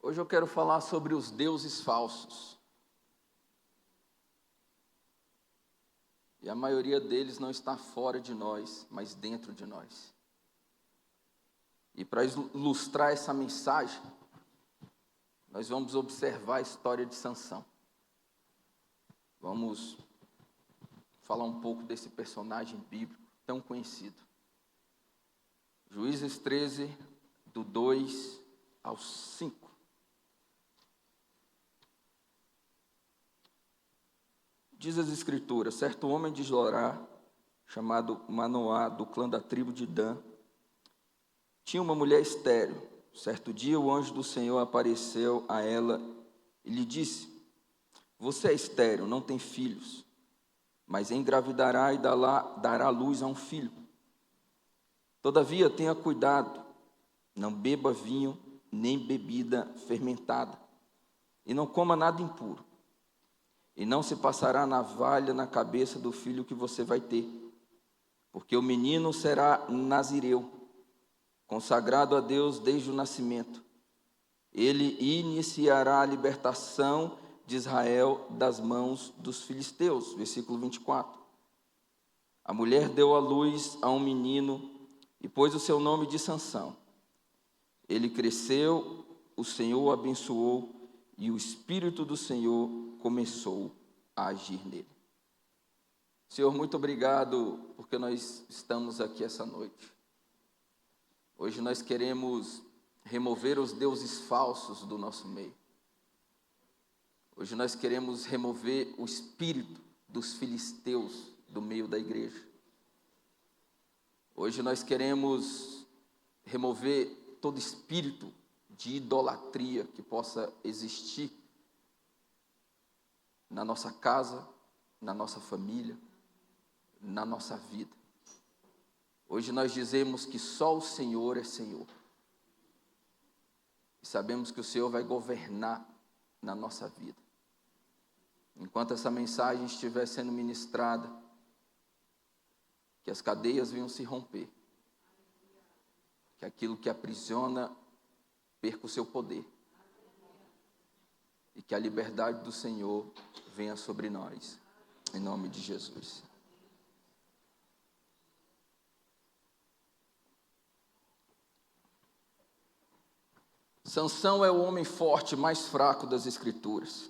Hoje eu quero falar sobre os deuses falsos. E a maioria deles não está fora de nós, mas dentro de nós. E para ilustrar essa mensagem, nós vamos observar a história de Sansão. Vamos falar um pouco desse personagem bíblico tão conhecido. Juízes 13, do 2 ao 5. Diz as Escrituras: certo homem de Jorá, chamado Manoá, do clã da tribo de Dan, tinha uma mulher estéril. Certo dia o anjo do Senhor apareceu a ela e lhe disse: você é estéril, não tem filhos, mas engravidará e dará luz a um filho. Todavia tenha cuidado, não beba vinho nem bebida fermentada, e não coma nada impuro. E não se passará navalha na cabeça do filho que você vai ter, porque o menino será nazireu, consagrado a Deus desde o nascimento. Ele iniciará a libertação de Israel das mãos dos filisteus. Versículo 24. A mulher deu à luz a um menino e pôs o seu nome de Sansão. Ele cresceu, o Senhor o abençoou e o Espírito do Senhor começou a agir nele. Senhor, muito obrigado porque nós estamos aqui essa noite. Hoje nós queremos remover os deuses falsos do nosso meio. Hoje nós queremos remover o espírito dos filisteus do meio da igreja. Hoje nós queremos remover todo espírito de idolatria que possa existir na nossa casa, na nossa família, na nossa vida. Hoje nós dizemos que só o Senhor é Senhor. E sabemos que o Senhor vai governar na nossa vida. Enquanto essa mensagem estiver sendo ministrada, que as cadeias venham se romper. Que aquilo que aprisiona perca o seu poder. E que a liberdade do Senhor venha sobre nós, em nome de Jesus. Sansão é o homem forte mais fraco das Escrituras.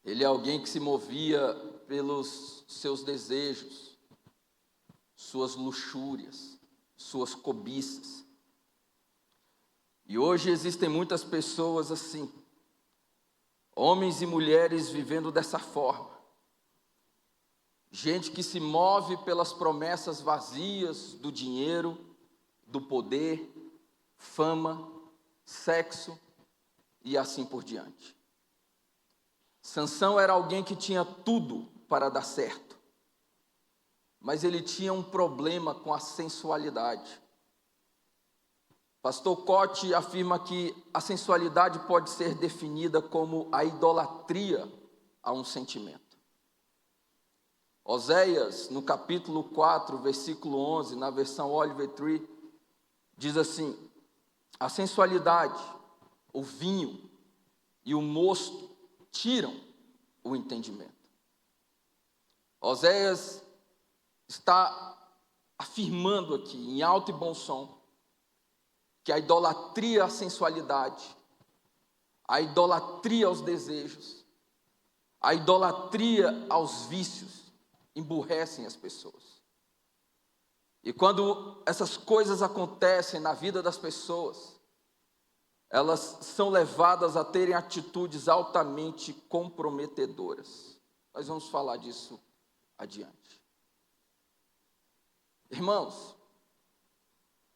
Ele é alguém que se movia pelos seus desejos, suas luxúrias, suas cobiças. E hoje existem muitas pessoas assim, homens e mulheres vivendo dessa forma. Gente que se move pelas promessas vazias do dinheiro, do poder, fama, sexo e assim por diante. Sansão era alguém que tinha tudo para dar certo, mas ele tinha um problema com a sensualidade. Pastor Cote afirma que a sensualidade pode ser definida como a idolatria a um sentimento. Oséias, no capítulo 4, versículo 11, na versão Oliver Tree, diz assim: a sensualidade, o vinho e o mosto tiram o entendimento. Oséias está afirmando aqui, em alto e bom som, que a idolatria à sensualidade, a idolatria aos desejos, a idolatria aos vícios emburrecem as pessoas. E quando essas coisas acontecem na vida das pessoas, elas são levadas a terem atitudes altamente comprometedoras. Nós vamos falar disso adiante. Irmãos,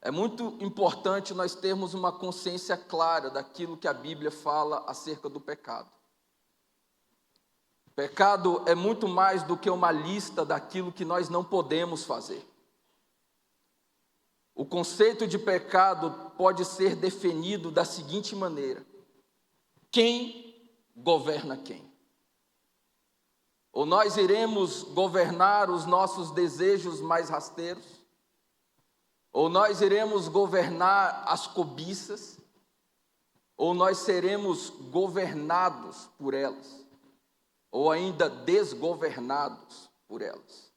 é muito importante nós termos uma consciência clara daquilo que a Bíblia fala acerca do pecado. Pecado é muito mais do que uma lista daquilo que nós não podemos fazer. O conceito de pecado pode ser definido da seguinte maneira: quem governa quem? Ou nós iremos governar os nossos desejos mais rasteiros, ou nós iremos governar as cobiças, ou nós seremos governados por elas, ou ainda desgovernados por elas.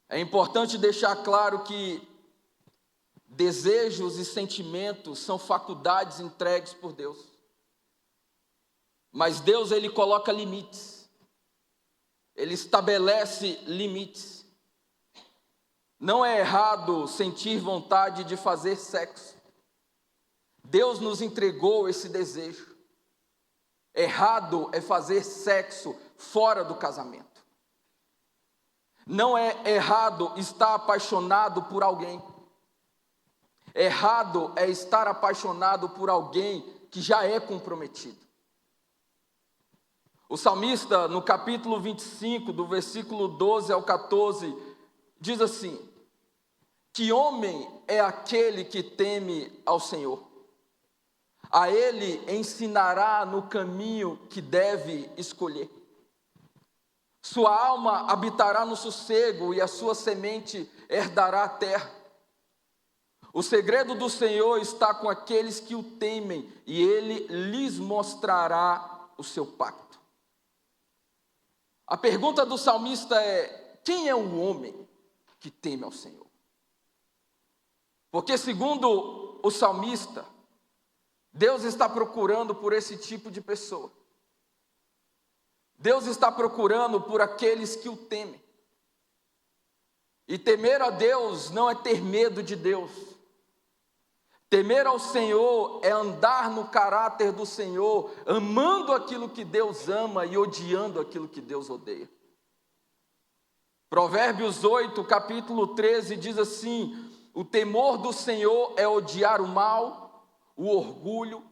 É importante deixar claro que desejos e sentimentos são faculdades entregues por Deus. Mas Deus, Ele coloca limites. Ele estabelece limites. Não é errado sentir vontade de fazer sexo. Deus nos entregou esse desejo. Errado é fazer sexo fora do casamento. Não é errado estar apaixonado por alguém. Errado é estar apaixonado por alguém que já é comprometido. O salmista, no capítulo 25, do versículo 12 ao 14, diz assim: que homem é aquele que teme ao Senhor? A ele ensinará no caminho que deve escolher. Sua alma habitará no sossego e a sua semente herdará a terra. O segredo do Senhor está com aqueles que o temem e ele lhes mostrará o seu pacto. A pergunta do salmista é: quem é o homem que teme ao Senhor? Porque, segundo o salmista, Deus está procurando por esse tipo de pessoa. Deus está procurando por aqueles que o temem. E temer a Deus não é ter medo de Deus. Temer ao Senhor é andar no caráter do Senhor, amando aquilo que Deus ama e odiando aquilo que Deus odeia. Provérbios 8, capítulo 13, diz assim: o temor do Senhor é odiar o mal, o orgulho,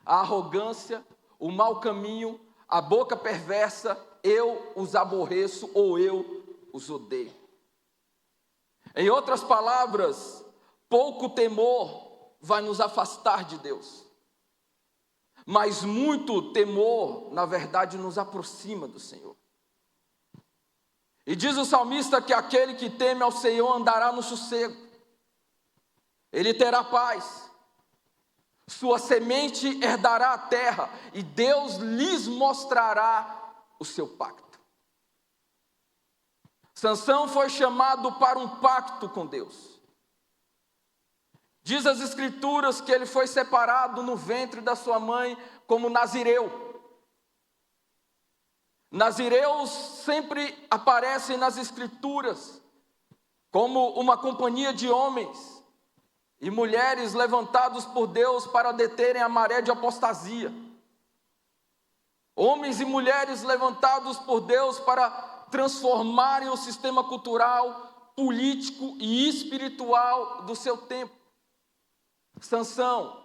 a arrogância, o mau caminho, a boca perversa, eu os aborreço ou eu os odeio. Em outras palavras, pouco temor vai nos afastar de Deus, mas muito temor, na verdade, nos aproxima do Senhor. E diz o salmista que aquele que teme ao Senhor andará no sossego, ele terá paz, sua semente herdará a terra, e Deus lhes mostrará o seu pacto. Sansão foi chamado para um pacto com Deus. Diz as Escrituras que ele foi separado no ventre da sua mãe como nazireu. Nazireus sempre aparecem nas Escrituras como uma companhia de homens e mulheres levantados por Deus para deterem a maré de apostasia. Homens e mulheres levantados por Deus para transformarem o sistema cultural, político e espiritual do seu tempo. Sansão,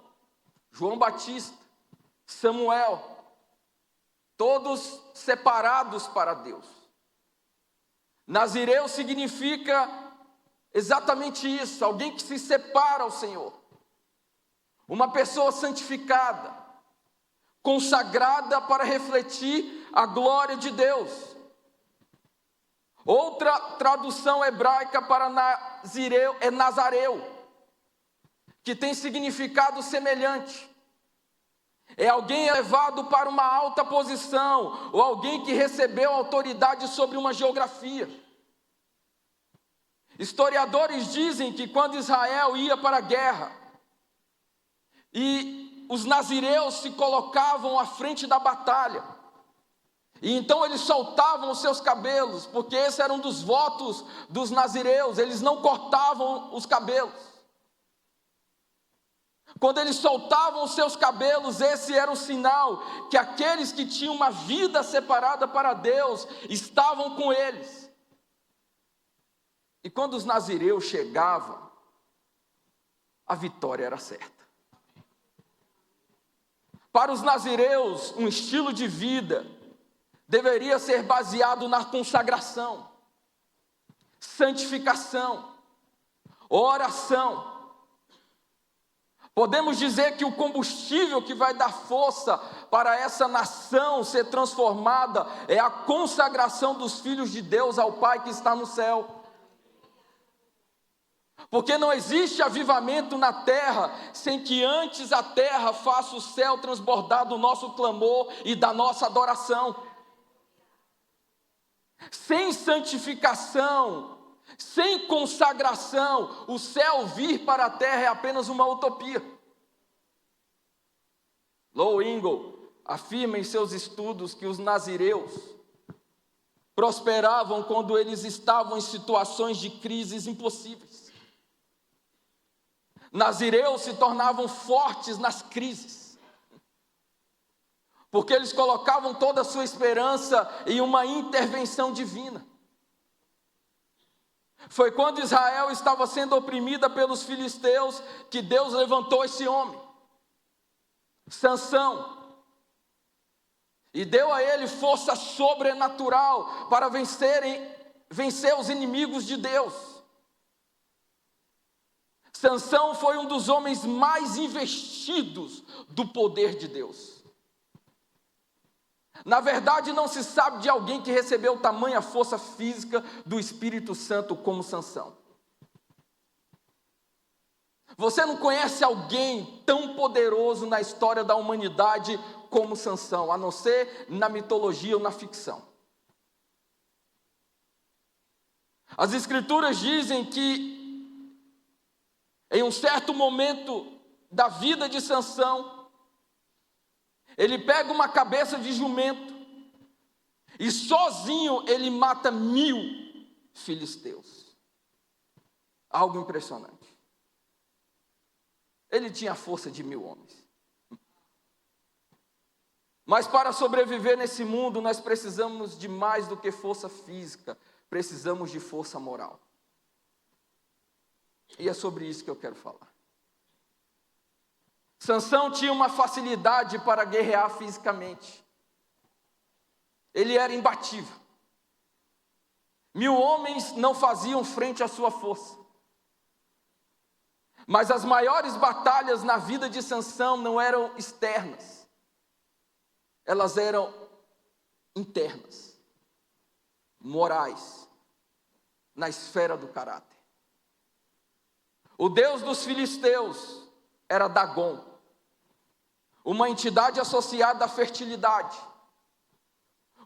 João Batista, Samuel, todos separados para Deus. Nazireu significa exatamente isso, alguém que se separa ao Senhor. Uma pessoa santificada, consagrada para refletir a glória de Deus. Outra tradução hebraica para Nazireu é Nazareu, que tem significado semelhante. É alguém elevado para uma alta posição, ou alguém que recebeu autoridade sobre uma geografia. Historiadores dizem que quando Israel ia para a guerra, e os nazireus se colocavam à frente da batalha, e então eles soltavam os seus cabelos, porque esse era um dos votos dos nazireus, eles não cortavam os cabelos. Quando eles soltavam os seus cabelos, esse era o sinal que aqueles que tinham uma vida separada para Deus estavam com eles. E quando os nazireus chegavam, a vitória era certa. Para os nazireus, um estilo de vida deveria ser baseado na consagração, santificação, oração. Podemos dizer que o combustível que vai dar força para essa nação ser transformada é a consagração dos filhos de Deus ao Pai que está no céu. Porque não existe avivamento na terra sem que antes a terra faça o céu transbordar do nosso clamor e da nossa adoração. Sem santificação, sem consagração, o céu vir para a terra é apenas uma utopia. Low Ingle afirma em seus estudos que os nazireus prosperavam quando eles estavam em situações de crises impossíveis. Nazireus se tornavam fortes nas crises, porque eles colocavam toda a sua esperança em uma intervenção divina. Foi quando Israel estava sendo oprimida pelos filisteus que Deus levantou esse homem, Sansão, e deu a ele força sobrenatural para vencer os inimigos de Deus. Sansão foi um dos homens mais investidos do poder de Deus. Na verdade, não se sabe de alguém que recebeu tamanha força física do Espírito Santo como Sansão. Você não conhece alguém tão poderoso na história da humanidade como Sansão, a não ser na mitologia ou na ficção. As Escrituras dizem que em um certo momento da vida de Sansão, ele pega uma cabeça de jumento e sozinho ele mata 1000 filisteus. Algo impressionante. Ele tinha a força de 1000 homens. Mas para sobreviver nesse mundo, nós precisamos de mais do que força física, precisamos de força moral. E é sobre isso que eu quero falar. Sansão tinha uma facilidade para guerrear fisicamente. Ele era imbatível. 1000 homens não faziam frente à sua força. Mas as maiores batalhas na vida de Sansão não eram externas. Elas eram internas, morais, na esfera do caráter. O deus dos filisteus era Dagon, uma entidade associada à fertilidade,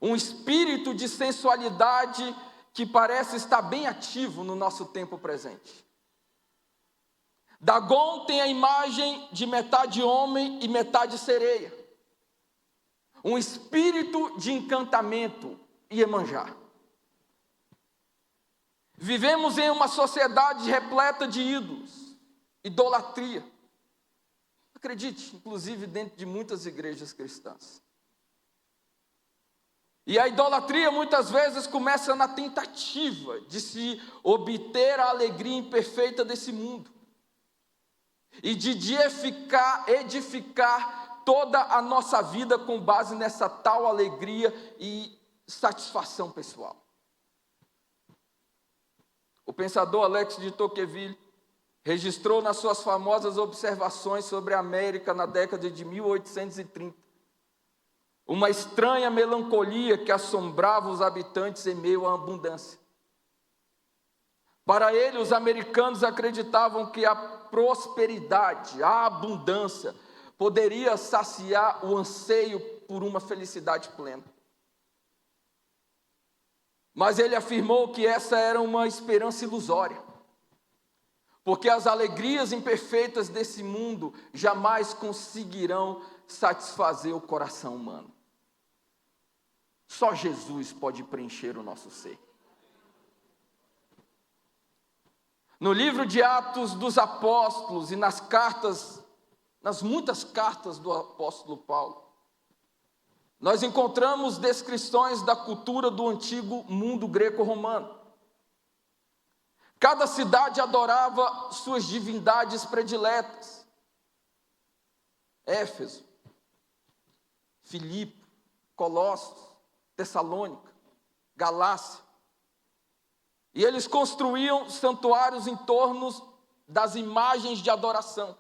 um espírito de sensualidade que parece estar bem ativo no nosso tempo presente. Dagon tem a imagem de metade homem e metade sereia, um espírito de encantamento e Iemanjá. Vivemos em uma sociedade repleta de ídolos, idolatria. Acredite, inclusive dentro de muitas igrejas cristãs. E a idolatria muitas vezes começa na tentativa de se obter a alegria imperfeita desse mundo. E de edificar toda a nossa vida com base nessa tal alegria e satisfação pessoal. O pensador Alex de Tocqueville registrou nas suas famosas observações sobre a América na década de 1830 uma estranha melancolia que assombrava os habitantes em meio à abundância. Para ele, os americanos acreditavam que a prosperidade, a abundância, poderia saciar o anseio por uma felicidade plena. Mas ele afirmou que essa era uma esperança ilusória, porque as alegrias imperfeitas desse mundo jamais conseguirão satisfazer o coração humano. Só Jesus pode preencher o nosso ser. No livro de Atos dos Apóstolos e nas muitas cartas do apóstolo Paulo, nós encontramos descrições da cultura do antigo mundo greco-romano. Cada cidade adorava suas divindades prediletas. Éfeso, Filipe, Colossos, Tessalônica, Galácia. E eles construíam santuários em torno das imagens de adoração.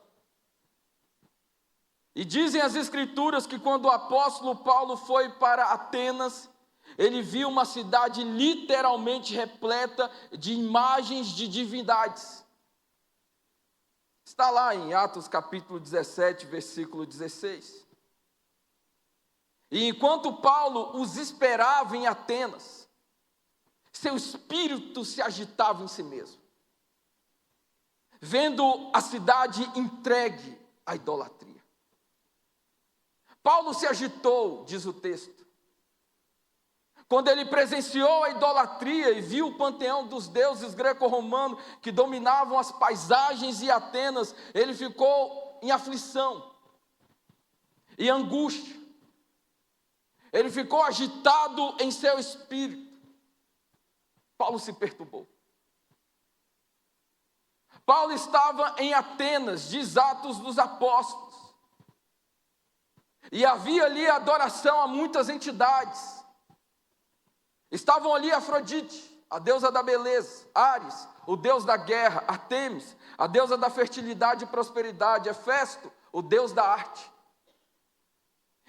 E dizem as Escrituras que quando o apóstolo Paulo foi para Atenas, ele viu uma cidade literalmente repleta de imagens de divindades. Está lá em Atos capítulo 17, versículo 16. E enquanto Paulo os esperava em Atenas, seu espírito se agitava em si mesmo, vendo a cidade entregue à idolatria. Paulo se agitou, diz o texto, quando ele presenciou a idolatria e viu o panteão dos deuses greco-romanos que dominavam as paisagens e Atenas, ele ficou em aflição e angústia. Ele ficou agitado em seu espírito. Paulo se perturbou. Paulo estava em Atenas, diz Atos dos Apóstolos, e havia ali adoração a muitas entidades. Estavam ali Afrodite, a deusa da beleza, Ares, o deus da guerra, Artemis, a deusa da fertilidade e prosperidade, Hefesto, o deus da arte.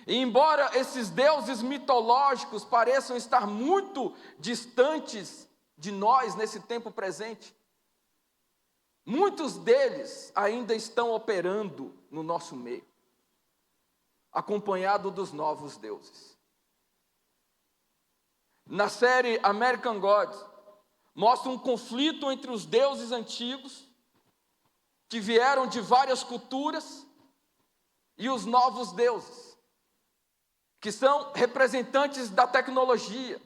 E embora esses deuses mitológicos pareçam estar muito distantes de nós nesse tempo presente, muitos deles ainda estão operando no nosso meio, acompanhado dos novos deuses. Na série American Gods, mostra um conflito entre os deuses antigos, que vieram de várias culturas, e os novos deuses, que são representantes da tecnologia,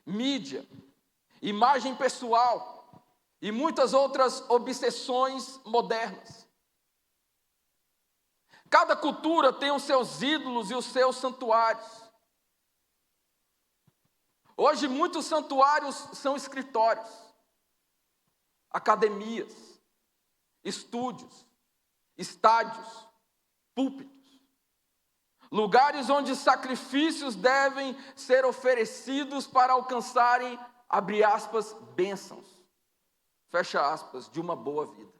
mídia, imagem pessoal e muitas outras obsessões modernas. Cada cultura tem os seus ídolos e os seus santuários. Hoje, muitos santuários são escritórios, academias, estúdios, estádios, púlpitos, lugares onde sacrifícios devem ser oferecidos para alcançarem, abre aspas, bênçãos, fecha aspas, de uma boa vida.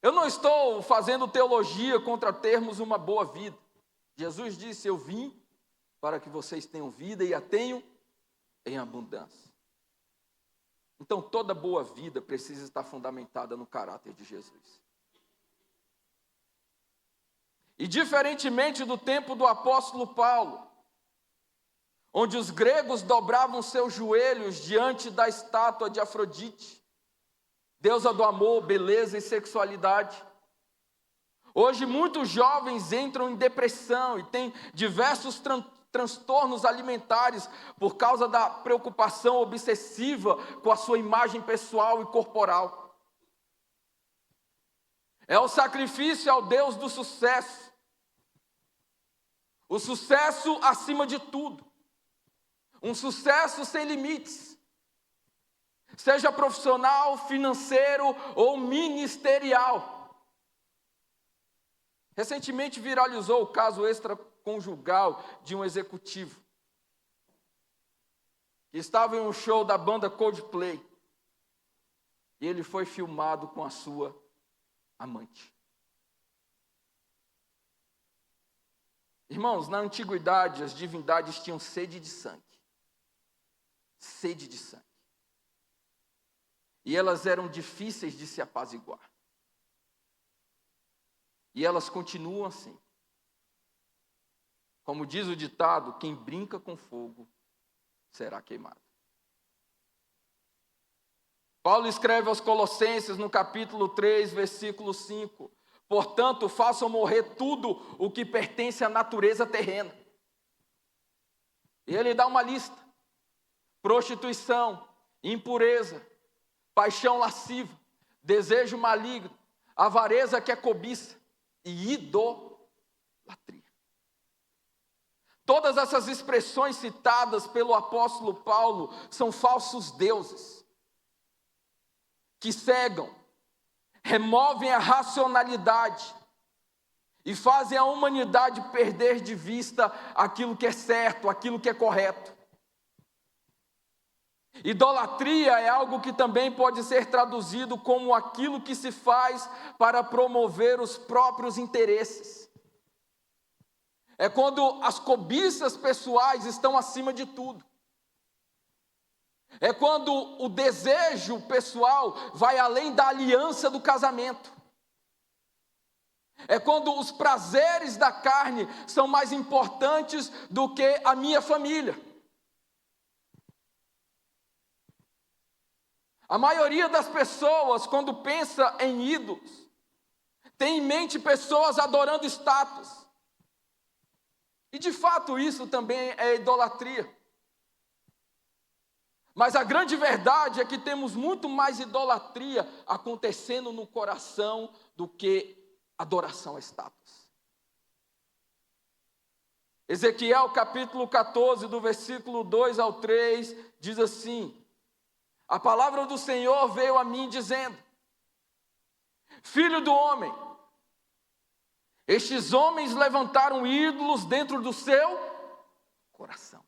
Eu não estou fazendo teologia contra termos uma boa vida. Jesus disse: eu vim para que vocês tenham vida e a tenham em abundância. Então, toda boa vida precisa estar fundamentada no caráter de Jesus. E diferentemente do tempo do apóstolo Paulo, onde os gregos dobravam seus joelhos diante da estátua de Afrodite, deusa do amor, beleza e sexualidade, hoje muitos jovens entram em depressão e têm diversos transtornos alimentares por causa da preocupação obsessiva com a sua imagem pessoal e corporal. É o sacrifício ao Deus do sucesso. O sucesso acima de tudo. Um sucesso sem limites. Seja profissional, financeiro ou ministerial. Recentemente viralizou o caso extraconjugal de um executivo que estava em um show da banda Coldplay e ele foi filmado com a sua amante. Irmãos, na antiguidade as divindades tinham sede de sangue. Sede de sangue. E elas eram difíceis de se apaziguar. E elas continuam assim. Como diz o ditado, quem brinca com fogo será queimado. Paulo escreve aos Colossenses no capítulo 3, versículo 5. Portanto, façam morrer tudo o que pertence à natureza terrena. E ele dá uma lista. Prostituição, impureza, paixão lasciva, desejo maligno, avareza que é cobiça e idolatria. Todas essas expressões citadas pelo apóstolo Paulo são falsos deuses que cegam, removem a racionalidade e fazem a humanidade perder de vista aquilo que é certo, aquilo que é correto. Idolatria é algo que também pode ser traduzido como aquilo que se faz para promover os próprios interesses. É quando as cobiças pessoais estão acima de tudo. É quando o desejo pessoal vai além da aliança do casamento. É quando os prazeres da carne são mais importantes do que a minha família. A maioria das pessoas, quando pensa em ídolos, tem em mente pessoas adorando status. E de fato isso também é idolatria. Mas a grande verdade é que temos muito mais idolatria acontecendo no coração do que adoração a status. Ezequiel capítulo 14, do versículo 2 ao 3, diz assim: a palavra do Senhor veio a mim dizendo: filho do homem, estes homens levantaram ídolos dentro do seu coração.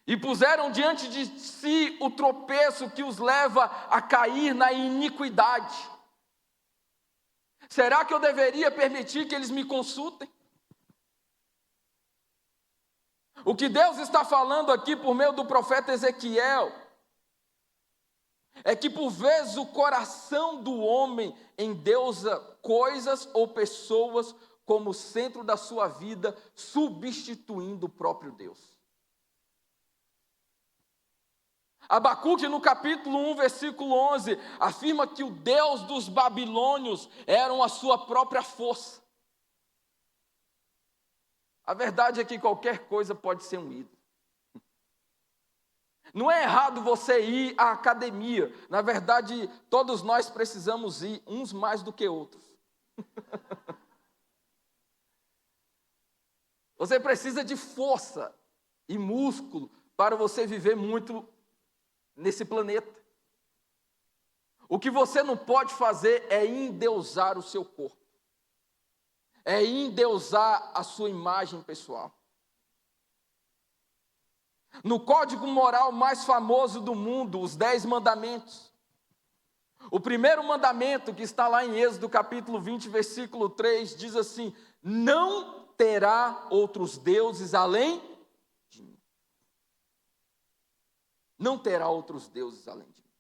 E puseram diante de si o tropeço que os leva a cair na iniquidade. Será que eu deveria permitir que eles me consultem? O que Deus está falando aqui por meio do profeta Ezequiel é que por vezes o coração do homem endeusa coisas ou pessoas como centro da sua vida, substituindo o próprio Deus. Abacuque, no capítulo 1, versículo 11, afirma que o Deus dos babilônios era a sua própria força. A verdade é que qualquer coisa pode ser um ídolo. Não é errado você ir à academia. Na verdade, todos nós precisamos ir, uns mais do que outros. Você precisa de força e músculo para você viver muito nesse planeta. O que você não pode fazer é endeusar o seu corpo. É endeusar a sua imagem pessoal. No código moral mais famoso do mundo, os 10 mandamentos, o primeiro mandamento, que está lá em Êxodo capítulo 20, versículo 3, diz assim: não terá outros deuses além de mim. Não terá outros deuses além de mim.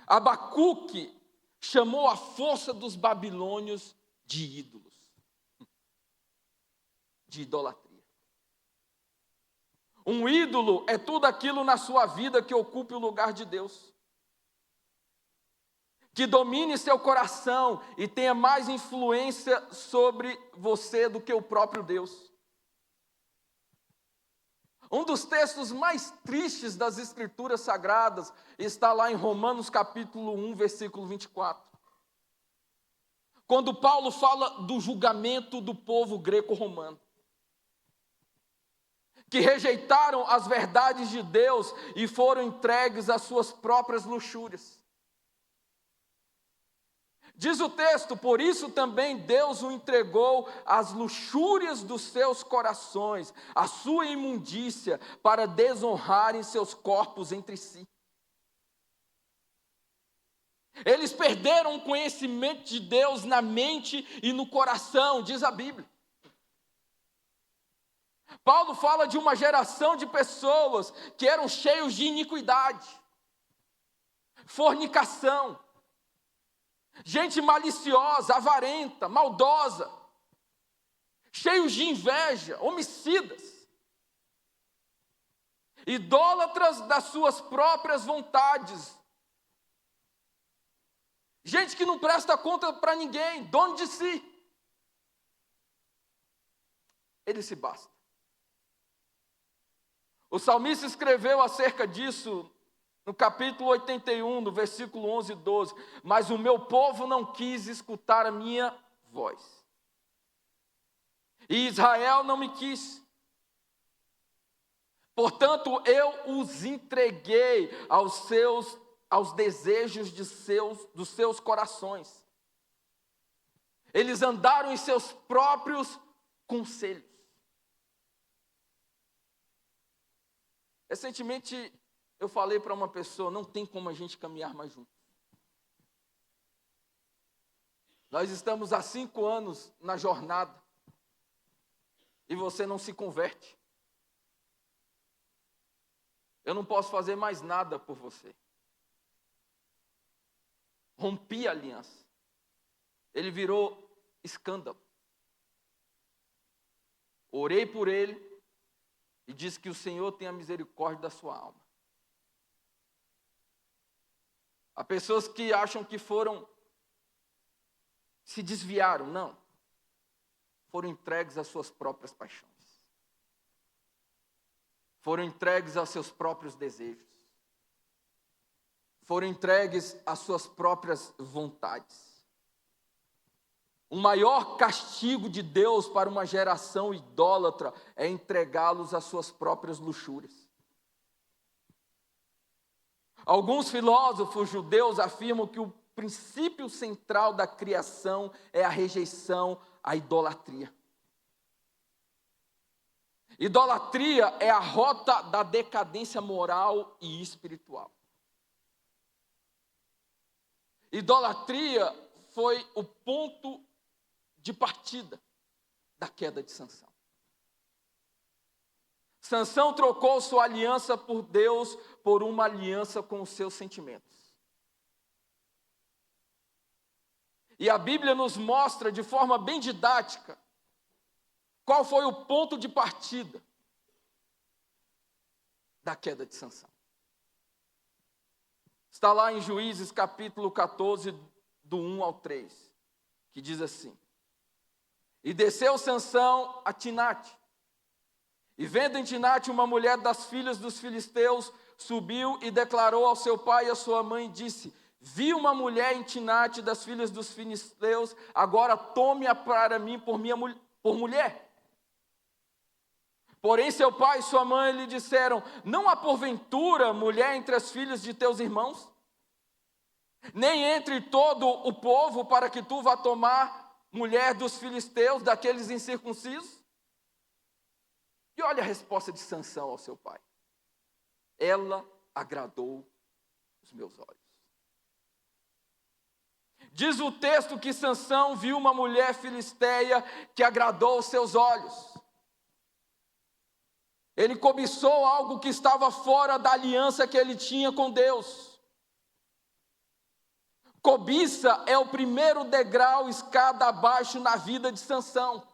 Abacuque chamou a força dos babilônios de ídolos, de idolatria. Um ídolo é tudo aquilo na sua vida que ocupe o lugar de Deus, que domine seu coração e tenha mais influência sobre você do que o próprio Deus. Um dos textos mais tristes das Escrituras Sagradas está lá em Romanos capítulo 1, versículo 24. Quando Paulo fala do julgamento do povo greco-romano, que rejeitaram as verdades de Deus e foram entregues às suas próprias luxúrias. Diz o texto: por isso também Deus o entregou às luxúrias dos seus corações, à sua imundícia, para desonrarem seus corpos entre si. Eles perderam o conhecimento de Deus na mente e no coração, diz a Bíblia. Paulo fala de uma geração de pessoas que eram cheios de iniquidade, fornicação, gente maliciosa, avarenta, maldosa, cheios de inveja, homicidas, idólatras das suas próprias vontades, gente que não presta conta para ninguém, dono de si. Ele se basta. O salmista escreveu acerca disso no capítulo 81, no versículo 11 e 12. Mas o meu povo não quis escutar a minha voz, e Israel não me quis. Portanto, eu os entreguei aos desejos dos seus corações. Eles andaram em seus próprios conselhos. Recentemente, eu falei para uma pessoa: não tem como a gente caminhar mais juntos. Nós estamos há 5 anos na jornada e você não se converte. eu não posso fazer mais nada por você. Rompi a aliança. Ele virou escândalo. Orei por ele e disse que o Senhor tenha misericórdia da sua alma. Há pessoas que acham que se desviaram. Não. Foram entregues às suas próprias paixões. Foram entregues aos seus próprios desejos. Foram entregues às suas próprias vontades. O maior castigo de Deus para uma geração idólatra é entregá-los às suas próprias luxúrias. Alguns filósofos judeus afirmam que o princípio central da criação é a rejeição à idolatria. Idolatria é a rota da decadência moral e espiritual. Idolatria foi o ponto de partida da queda de Sansão. Sansão trocou sua aliança por Deus por uma aliança com os seus sentimentos. E a Bíblia nos mostra de forma bem didática qual foi o ponto de partida da queda de Sansão. Está lá em Juízes capítulo 14, do 1 ao 3, que diz assim: E desceu Sansão a Tinate, e vendo em Tinate uma mulher das filhas dos filisteus, subiu e declarou ao seu pai e à sua mãe, disse: Vi uma mulher em Tinate das filhas dos filisteus, agora tome-a para mim por mulher. Porém seu pai e sua mãe lhe disseram: Não há porventura mulher entre as filhas de teus irmãos? Nem entre todo o povo, para que tu vá tomar mulher dos filisteus, daqueles incircuncisos? E olha a resposta de Sansão ao seu pai: Ela agradou os meus olhos. Diz o texto que Sansão viu uma mulher filisteia que agradou os seus olhos. Ele cobiçou algo que estava fora da aliança que ele tinha com Deus. Cobiça é o primeiro degrau, escada abaixo na vida de Sansão.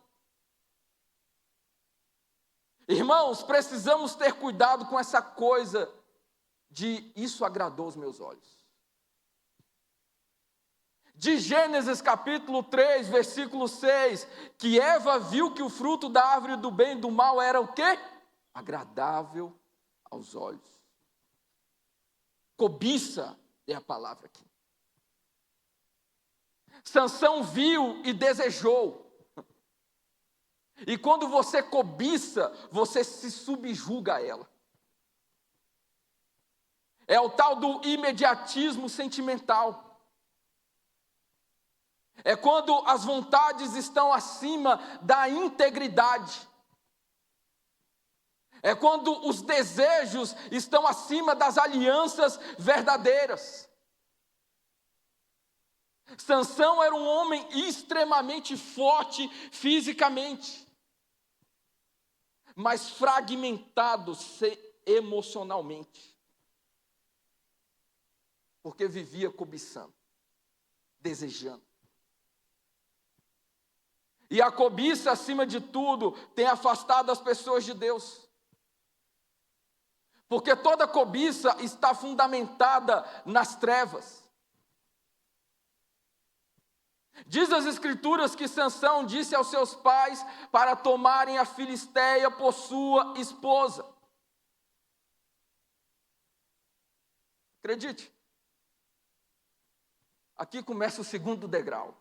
Irmãos, precisamos ter cuidado com essa coisa de isso agradou os meus olhos. De Gênesis capítulo 3, versículo 6, que Eva viu que o fruto da árvore do bem e do mal era o quê? Agradável aos olhos. Cobiça é a palavra aqui. Sansão viu e desejou. E quando você cobiça, você se subjuga a ela. É o tal do imediatismo sentimental. É quando as vontades estão acima da integridade. É quando os desejos estão acima das alianças verdadeiras. Sansão era um homem extremamente forte fisicamente, mas fragmentado emocionalmente, porque vivia cobiçando, desejando. E a cobiça, acima de tudo, tem afastado as pessoas de Deus. Porque toda cobiça está fundamentada nas trevas. Diz as Escrituras que Sansão disse aos seus pais para tomarem a filisteia por sua esposa. Acredite, aqui começa o segundo degrau.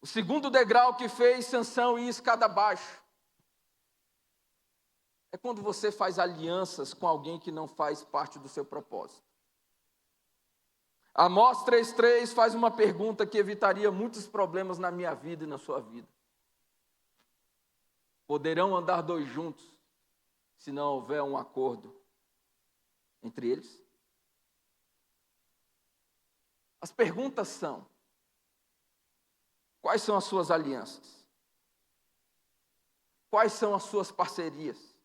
O segundo degrau que fez Sansão ir escada abaixo é quando você faz alianças com alguém que não faz parte do seu propósito. Amós 3,3 faz uma pergunta que evitaria muitos problemas na minha vida e na sua vida. Poderão andar dois juntos se não houver um acordo entre eles? As perguntas são: quais são as suas alianças? Quais são as suas parcerias?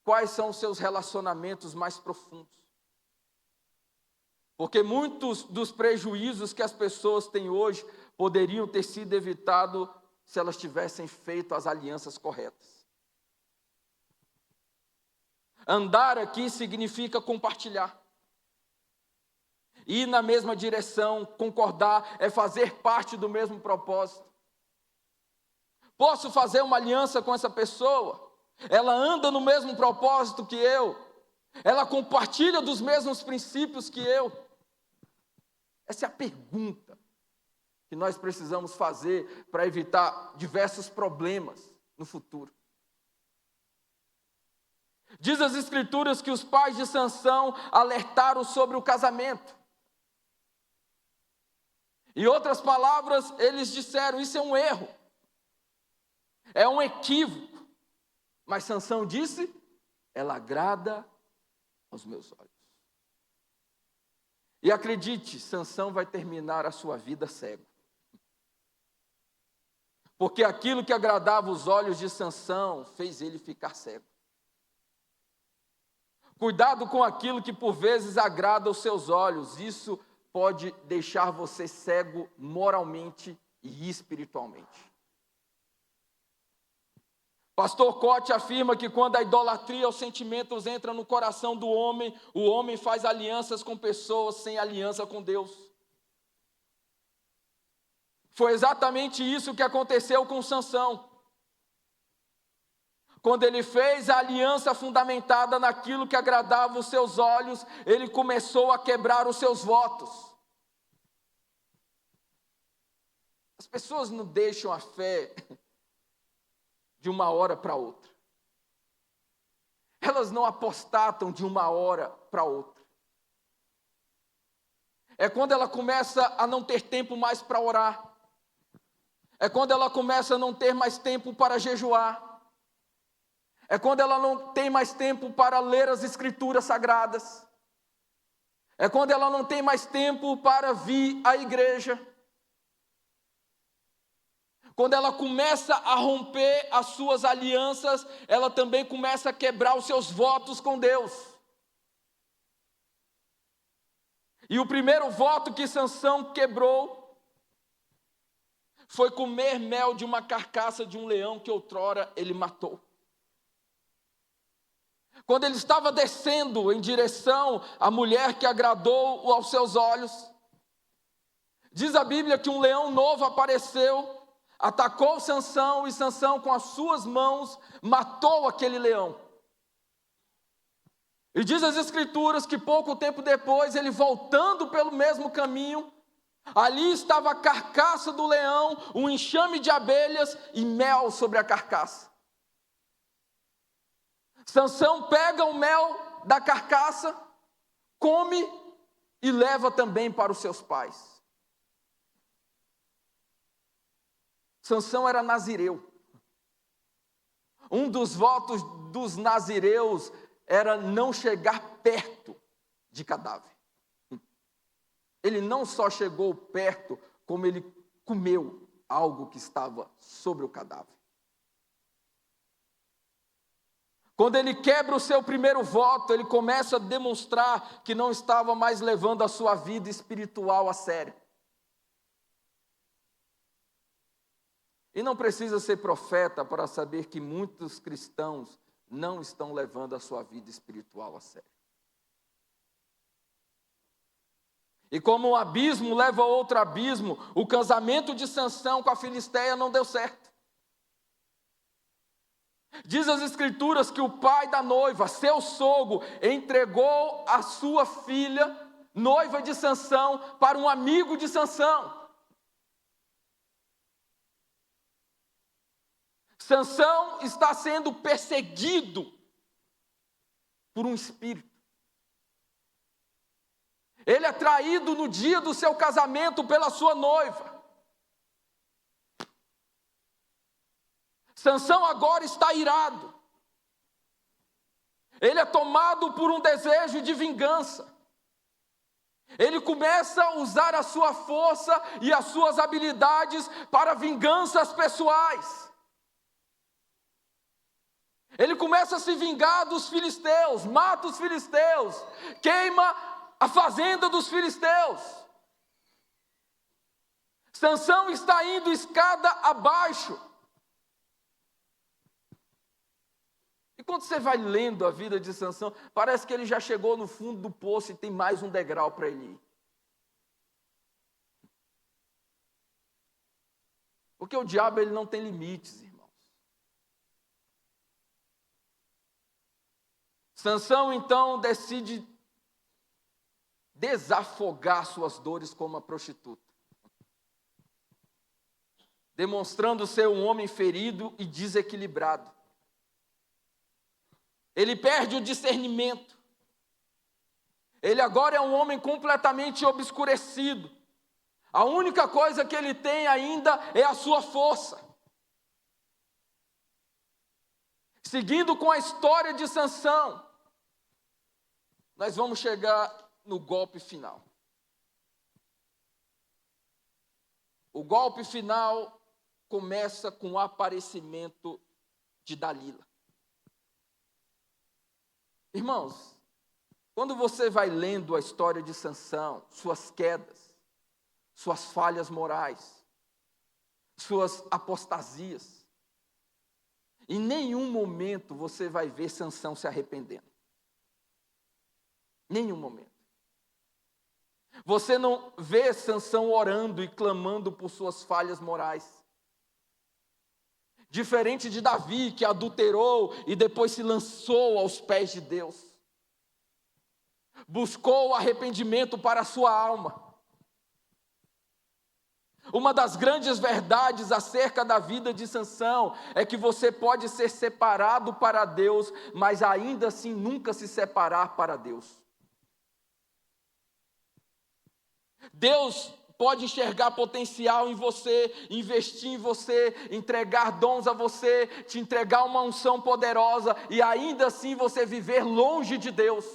quais são os seus relacionamentos mais profundos. Porque muitos dos prejuízos que as pessoas têm hoje poderiam ter sido evitados se elas tivessem feito as alianças corretas. Andar aqui significa compartilhar. Ir na mesma direção, concordar, é fazer parte do mesmo propósito. Posso fazer uma aliança com essa pessoa? Ela anda no mesmo propósito que eu. Ela compartilha dos mesmos princípios que eu. Essa é a pergunta que nós precisamos fazer para evitar diversos problemas no futuro. Diz as Escrituras que os pais de Sansão alertaram sobre o casamento. Em outras palavras, eles disseram, isso é um erro. É um equívoco. Mas Sansão disse, ela agrada aos meus olhos. E acredite, Sansão vai terminar a sua vida cego. Porque aquilo que agradava os olhos de Sansão fez ele ficar cego. Cuidado com aquilo que por vezes agrada aos seus olhos. Isso pode deixar você cego moralmente e espiritualmente. Pastor Cote afirma que quando a idolatria aos sentimentos entra no coração do homem, o homem faz alianças com pessoas sem aliança com Deus. Foi exatamente isso que aconteceu com Sansão. Quando ele fez a aliança fundamentada naquilo que agradava os seus olhos, ele começou a quebrar os seus votos. As pessoas não deixam a fé de uma hora para outra. Elas não apostatam de uma hora para outra. É quando ela começa a não ter tempo mais para orar. É quando ela começa a não ter mais tempo para jejuar. É quando ela não tem mais tempo para ler as Escrituras Sagradas. É quando ela não tem mais tempo para vir à igreja. Quando ela começa a romper as suas alianças, ela também começa a quebrar os seus votos com Deus. E o primeiro voto que Sansão quebrou foi comer mel de uma carcaça de um leão que outrora ele matou. Quando ele estava descendo em direção à mulher que agradou aos seus olhos, diz a Bíblia que um leão novo apareceu, atacou Sansão e Sansão com as suas mãos matou aquele leão. E diz as Escrituras que pouco tempo depois, ele voltando pelo mesmo caminho, ali estava a carcaça do leão, um enxame de abelhas e mel sobre a carcaça. Sansão pega o mel da carcaça, come e leva também para os seus pais. Sansão era nazireu. Um dos votos dos nazireus era não chegar perto de cadáver. Ele não só chegou perto, como ele comeu algo que estava sobre o cadáver. Quando ele quebra o seu primeiro voto, ele começa a demonstrar que não estava mais levando a sua vida espiritual a sério. E não precisa ser profeta para saber que muitos cristãos não estão levando a sua vida espiritual a sério. E como um abismo leva a outro abismo, o casamento de Sansão com a Filisteia não deu certo. Diz as Escrituras que o pai da noiva, seu sogro, entregou a sua filha, noiva de Sansão, para um amigo de Sansão. Sansão está sendo perseguido por um espírito. Ele é traído no dia do seu casamento pela sua noiva. Sansão agora está irado. Ele é tomado por um desejo de vingança. Ele começa a usar a sua força e as suas habilidades para vinganças pessoais. Ele começa a se vingar dos filisteus, mata os filisteus, queima a fazenda dos filisteus. Sansão está indo escada abaixo. E quando você vai lendo a vida de Sansão, parece que ele já chegou no fundo do poço e tem mais um degrau para ele ir. Porque o diabo ele não tem limites, irmãos. Sansão então decide desafogar suas dores como uma prostituta, demonstrando ser um homem ferido e desequilibrado. Ele perde o discernimento. Ele agora é um homem completamente obscurecido. A única coisa que ele tem ainda é a sua força. Seguindo com a história de Sansão, nós vamos chegar no golpe final. O golpe final começa com o aparecimento de Dalila. Irmãos, quando você vai lendo a história de Sansão, suas quedas, suas falhas morais, suas apostasias, em nenhum momento você vai ver Sansão se arrependendo. Nenhum momento. Você não vê Sansão orando e clamando por suas falhas morais. Diferente de Davi, que adulterou e depois se lançou aos pés de Deus. Buscou arrependimento para a sua alma. Uma das grandes verdades acerca da vida de Sansão é que você pode ser separado para Deus, mas ainda assim nunca se separar para Deus. Deus pode enxergar potencial em você, investir em você, entregar dons a você, te entregar uma unção poderosa e ainda assim você viver longe de Deus.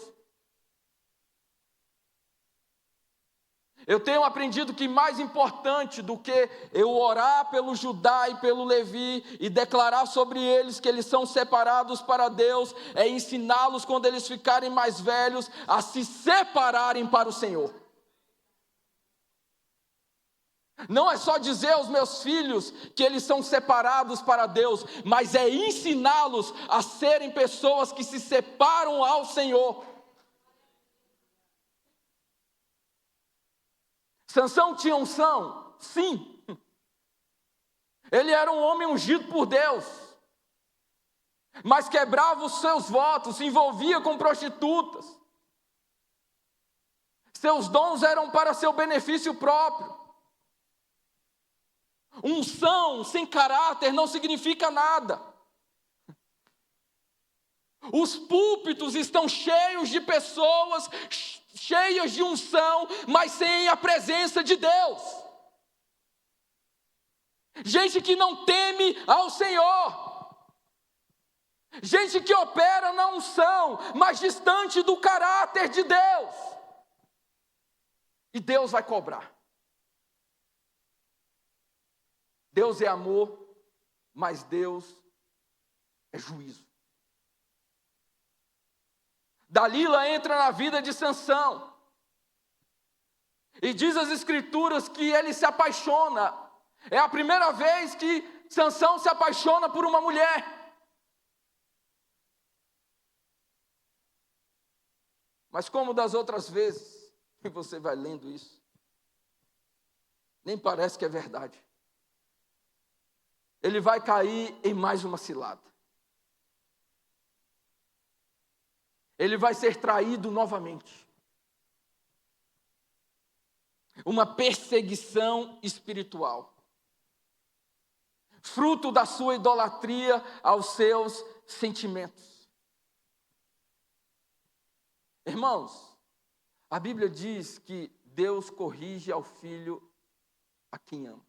Eu tenho aprendido que mais importante do que eu orar pelo Judá e pelo Levi e declarar sobre eles que eles são separados para Deus, é ensiná-los quando eles ficarem mais velhos a se separarem para o Senhor. Não é só dizer aos meus filhos que eles são separados para Deus, mas é ensiná-los a serem pessoas que se separam ao Senhor. Sansão tinha unção? Sim. Ele era um homem ungido por Deus, mas quebrava os seus votos, se envolvia com prostitutas. Seus dons eram para seu benefício próprio. Unção sem caráter não significa nada. Os púlpitos estão cheios de pessoas, cheias de unção, mas sem a presença de Deus. Gente que não teme ao Senhor. Gente que opera na unção, mas distante do caráter de Deus. E Deus vai cobrar. Deus é amor, mas Deus é juízo. Dalila entra na vida de Sansão. E diz as escrituras que ele se apaixona. É a primeira vez que Sansão se apaixona por uma mulher. Mas como das outras vezes que você vai lendo isso, nem parece que é verdade. Ele vai cair em mais uma cilada. Ele vai ser traído novamente. Uma perseguição espiritual. Fruto da sua idolatria aos seus sentimentos. Irmãos, a Bíblia diz que Deus corrige ao filho a quem ama.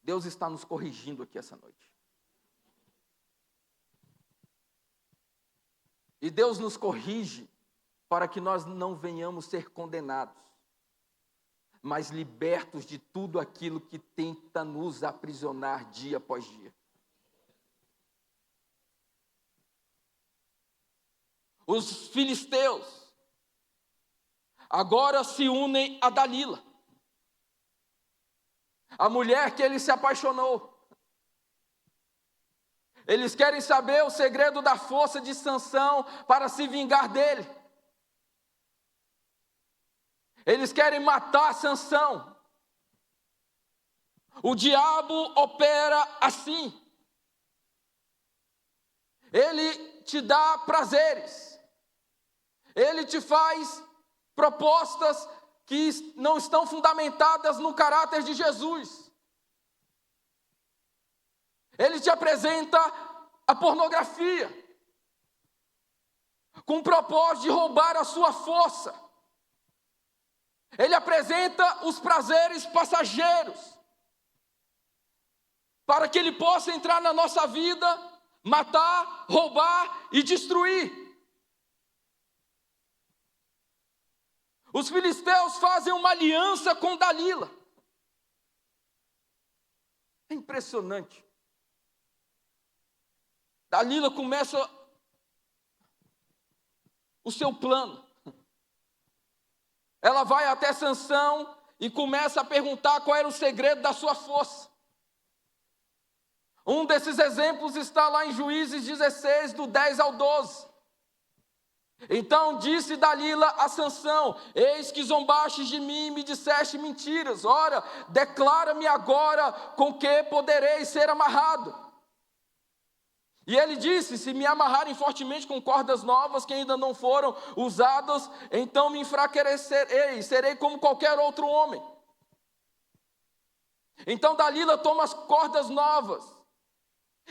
Deus está nos corrigindo aqui essa noite. E Deus nos corrige para que nós não venhamos ser condenados, mas libertos de tudo aquilo que tenta nos aprisionar dia após dia. os filisteus agora se unem a Dalila, a mulher que ele se apaixonou. Eles querem saber o segredo da força de Sansão para se vingar dele. Eles querem matar Sansão. O diabo opera assim. Ele te dá prazeres. Ele te faz propostas que não estão fundamentadas no caráter de Jesus. Ele te apresenta a pornografia, com o propósito de roubar a sua força. Ele apresenta os prazeres passageiros, para que ele possa entrar na nossa vida, matar, roubar e destruir. Os filisteus fazem uma aliança com Dalila. É impressionante. Dalila começa o seu plano. Ela vai até Sansão e começa a perguntar qual era o segredo da sua força. Um desses exemplos está lá em Juízes 16, do 10 ao 12. Então disse Dalila a Sansão: eis que zombastes de mim e me disseste mentiras. Ora, declara-me agora com que poderei ser amarrado. E ele disse: se me amarrarem fortemente com cordas novas que ainda não foram usadas, então me enfraquecerei, serei como qualquer outro homem. Então Dalila toma as cordas novas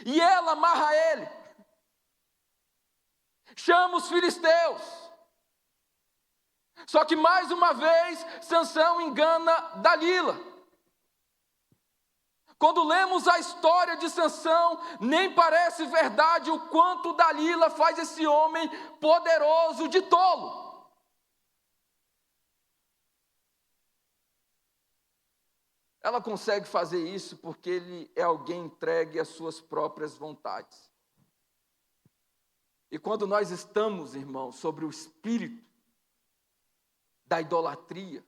e ela amarra ele. Chama os filisteus. Só que mais uma vez Sansão engana Dalila. Quando lemos a história de Sansão, nem parece verdade o quanto Dalila faz esse homem poderoso de tolo. Ela consegue fazer isso porque ele é alguém entregue às suas próprias vontades. E quando nós estamos, irmãos, sobre o espírito da idolatria,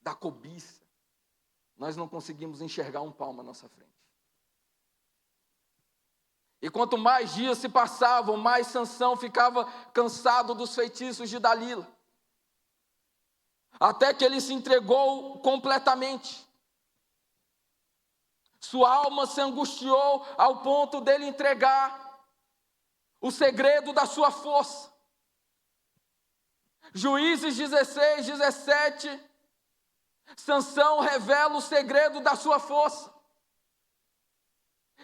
da cobiça, nós não conseguimos enxergar um palmo à nossa frente. E quanto mais dias se passavam, mais Sansão ficava cansado dos feitiços de Dalila. Até que ele se entregou completamente. Sua alma se angustiou ao ponto dele entregar o segredo da sua força. Juízes 16, 17, Sansão revela o segredo da sua força.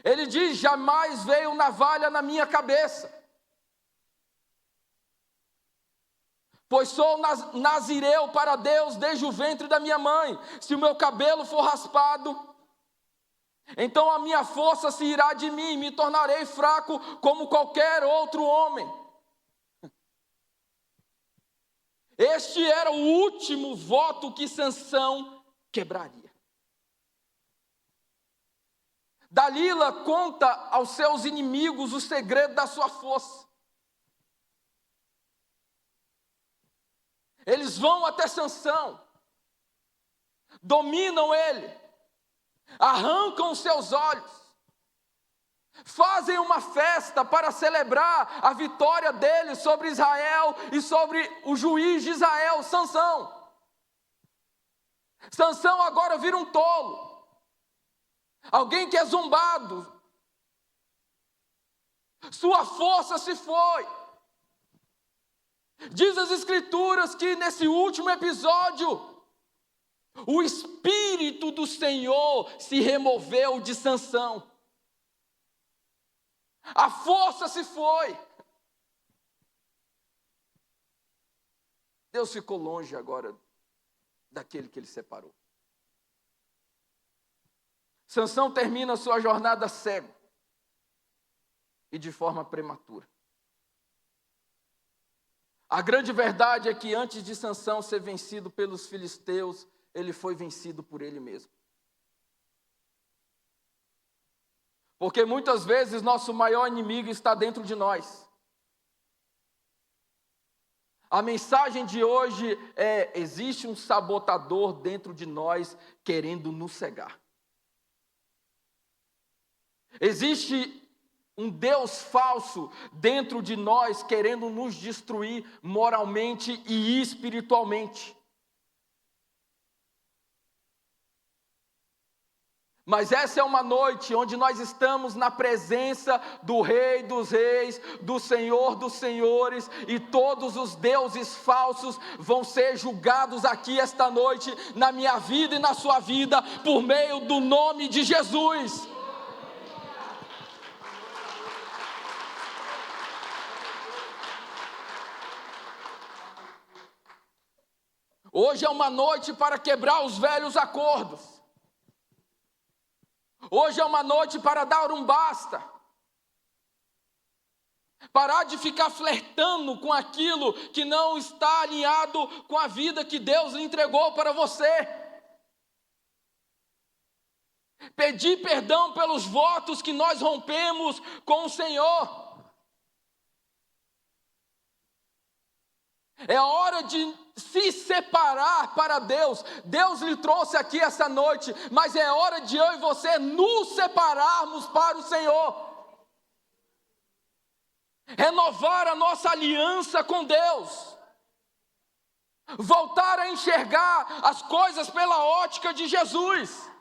Ele diz: jamais veio navalha na minha cabeça, pois sou nazireu para Deus desde o ventre da minha mãe. Se o meu cabelo for raspado, então a minha força se irá de mim, e me tornarei fraco como qualquer outro homem. Este era o último voto que Sansão quebraria. Dalila conta aos seus inimigos o segredo da sua força. Eles vão até Sansão, dominam ele, arrancam os seus olhos, fazem uma festa para celebrar a vitória dele sobre Israel e sobre o juiz de Israel, Sansão. Sansão agora vira um tolo, alguém que é zombado. Sua força se foi. Diz as Escrituras que nesse último episódio, o Espírito do Senhor se removeu de Sansão. A força se foi. Deus ficou longe agora daquele que ele separou. Sansão termina sua jornada cego e de forma prematura. A grande verdade é que antes de Sansão ser vencido pelos filisteus, ele foi vencido por ele mesmo. Porque muitas vezes nosso maior inimigo está dentro de nós. A mensagem de hoje é: existe um sabotador dentro de nós querendo nos cegar. Existe um Deus falso dentro de nós querendo nos destruir moralmente e espiritualmente. Mas essa é uma noite onde nós estamos na presença do Rei dos Reis, do Senhor dos Senhores, e todos os deuses falsos vão ser julgados aqui esta noite, na minha vida e na sua vida, por meio do nome de Jesus. Hoje é uma noite para quebrar os velhos acordos. Hoje é uma noite para dar um basta. Parar de ficar flertando com aquilo que não está alinhado com a vida que Deus lhe entregou para você. Pedir perdão pelos votos que nós rompemos com o Senhor. É hora de se separar para Deus. Deus lhe trouxe aqui essa noite, mas é hora de eu e você nos separarmos para o Senhor. Renovar a nossa aliança com Deus. Voltar a enxergar as coisas pela ótica de Jesus.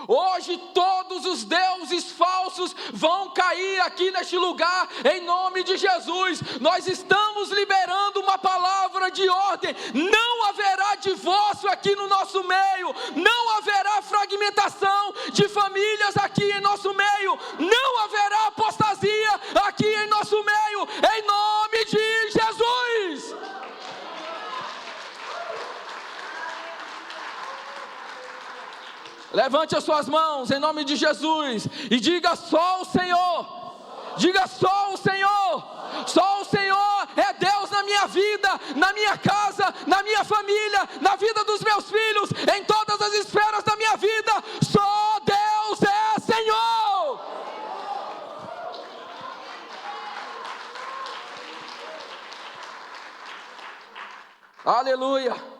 Hoje todos os deuses falsos vão cair aqui neste lugar, em nome de Jesus. Nós estamos liberando uma palavra de ordem. Não haverá divórcio aqui no nosso meio. Não haverá fragmentação de famílias aqui em nosso meio. Não haverá apostasia aqui em nosso meio, em nome de Jesus. Levante as suas mãos em nome de Jesus e diga: só o Senhor. Diga: só o Senhor. Só o Senhor é Deus na minha vida, na minha casa, na minha família, na vida dos meus filhos, em todas as esferas da minha vida. Só Deus é Senhor. Aleluia.